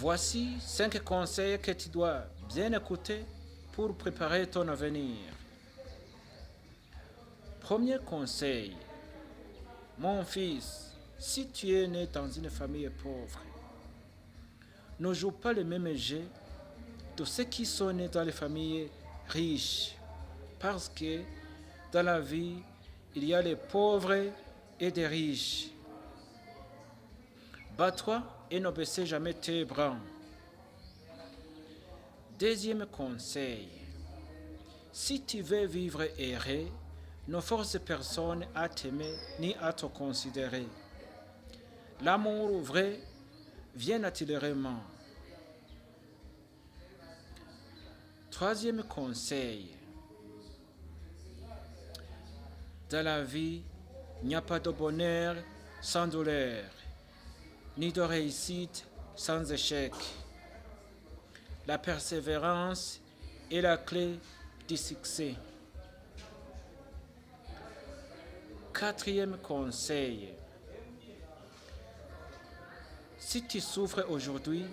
Voici 5 conseils que tu dois bien écouter pour préparer ton avenir. Premier conseil, mon fils, si tu es né dans une famille pauvre, ne joue pas le même jeu de ceux qui sont nés dans les familles riches, parce que dans la vie, il y a les pauvres et des riches. Bats-toi et ne baissez jamais tes bras. Deuxième conseil, si tu veux vivre heureux, ne force personne à t'aimer ni à te considérer. L'amour vrai vient naturellement. Troisième conseil, dans la vie, il n'y a pas de bonheur sans douleur, ni de réussite sans échec. La persévérance est la clé du succès. Quatrième conseil, si tu souffres aujourd'hui,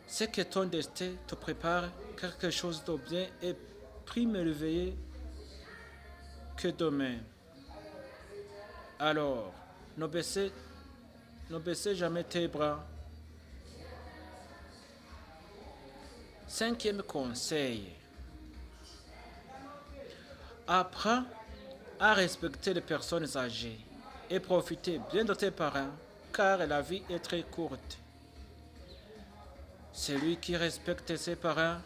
c'est que ton destin te prépare quelque chose de bien et plus merveilleux que demain. Alors, ne baissez jamais tes bras. Cinquième conseil, apprends à respecter les personnes âgées et profiter bien de tes parents, car la vie est très courte. Celui qui respecte ses parents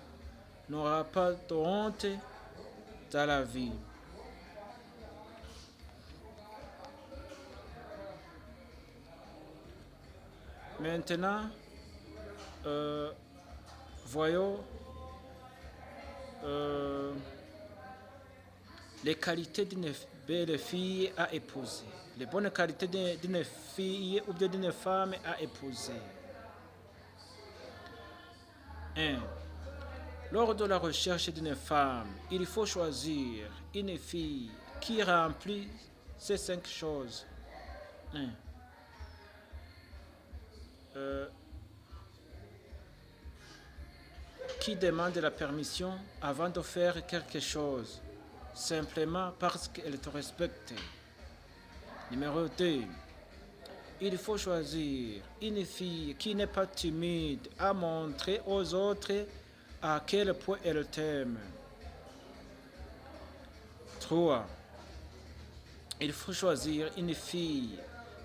n'aura pas de honte dans la vie. Maintenant, voyons les qualités d'une belle fille à épouser, les bonnes qualités d'une fille ou d'une femme à épouser. 1. Lors de la recherche d'une femme, il faut choisir une fille qui remplit ces 5 choses. 1. Qui demande la permission avant de faire quelque chose, simplement parce qu'elle te respecte. Numéro 2. Il faut choisir une fille qui n'est pas timide à montrer aux autres à quel point elle t'aime. 3. Il faut choisir une fille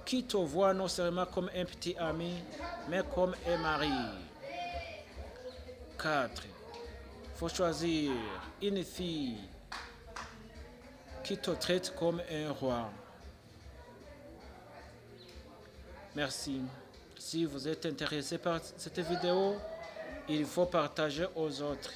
qui te voit non seulement comme un petit ami, mais comme un mari. 4. Il faut choisir une fille qui te traite comme un roi. Merci. Si vous êtes intéressé par cette vidéo, il faut partager aux autres.